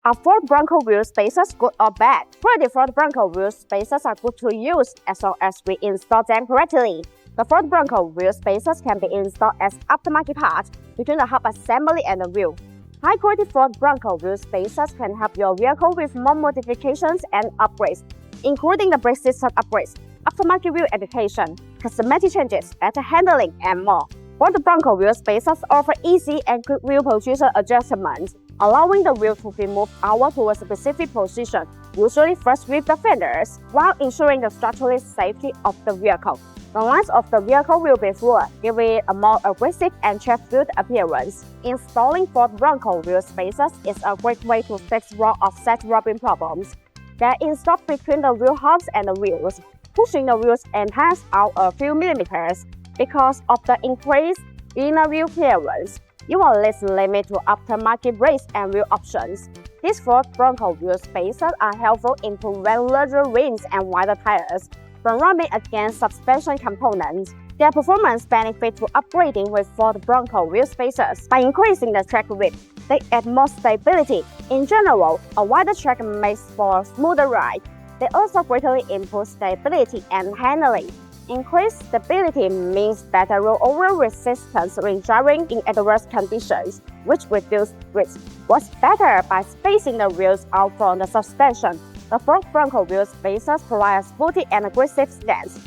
Are Ford Bronco wheel spacers good or bad? Pretty Ford Bronco wheel spacers are good to use as long as we install them correctly. The Ford Bronco wheel spacers can be installed as aftermarket part between the hub assembly and the wheel. High-quality Ford Bronco wheel spacers can help your vehicle with more modifications and upgrades, including the brake system upgrades, aftermarket wheel education, cosmetic changes, better handling, and more. Ford Bronco wheel spacers offer easy and quick wheel position adjustments, allowing the wheel to be moved outward towards a specific position, usually first with the fenders, while ensuring the structural safety of the vehicle. The lines of the vehicle will be fuller, giving it a more aggressive and track-filled appearance. Installing Ford Bronco wheel spacers is a great way to fix raw offset rubbing problems. They're installed between the wheel hubs and the wheels, pushing the wheels and tires out a few millimeters. Because of the increased inner wheel clearance, you are less limited to aftermarket brakes and wheel options. These Ford Bronco wheel spacers are helpful in preventing larger rims and wider tires from rubbing against suspension components. Their performance benefits to upgrading with Ford Bronco wheel spacers. By increasing the track width, they add more stability. In general, a wider track makes for a smoother ride. They also greatly improve stability and handling. Increased stability means better rollover resistance when driving in adverse conditions, which reduces risk. What's better by spacing the wheels out from the suspension? The Ford Bronco wheel spacers provide a sporty and aggressive stance.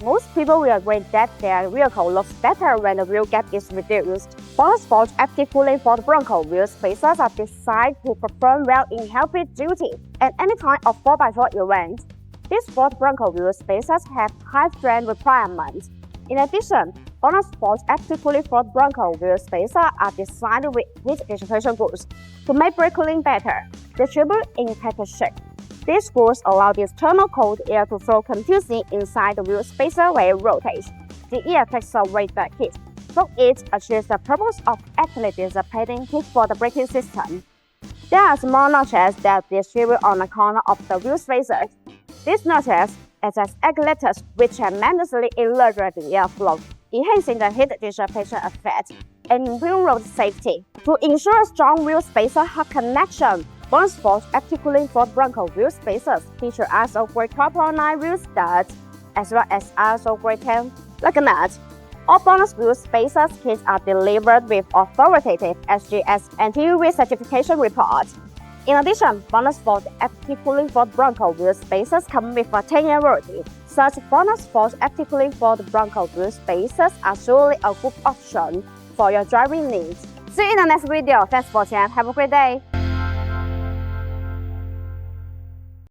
Most people will agree that their vehicle looks better when the wheel gap is reduced. BONOSS active cooling Ford Bronco wheel spacers are designed to perform well in heavy duty and any kind of 4x4 event. These Ford Bronco wheel spacers have high strength requirements. In addition, BONOSS active cooling Ford Bronco wheel spacers are designed with heat dissipation boosts to make brake cooling better, distributed in package shape. These boosts allow the external cold air to flow continuously inside the wheel spacer while it rotates. The air takes away the heat, so it achieves the purpose of actually dissipating heat for the braking system. There are small notches that distribute on the corner of the wheel spacers. These notches act as regulators which tremendously enlarge the airflow, enhancing the heat dissipation effect and wheel road safety. To ensure a strong wheel spacer hub connection, BONOSS active cooling Ford Bronco wheel spacers feature ISO grade 12.9 wheel studs, as well as ISO grade 10 lug nuts. All BONOSS wheel spacers kits are delivered with authoritative SGS and TUV certification reports. In addition, BONOSS active cooling Ford Bronco wheel spacers come with a 10-year warranty. Such BONOSS active cooling Ford Bronco wheel spacers are surely a good option for your driving needs. See you in the next video. Thanks for watching and have a great day.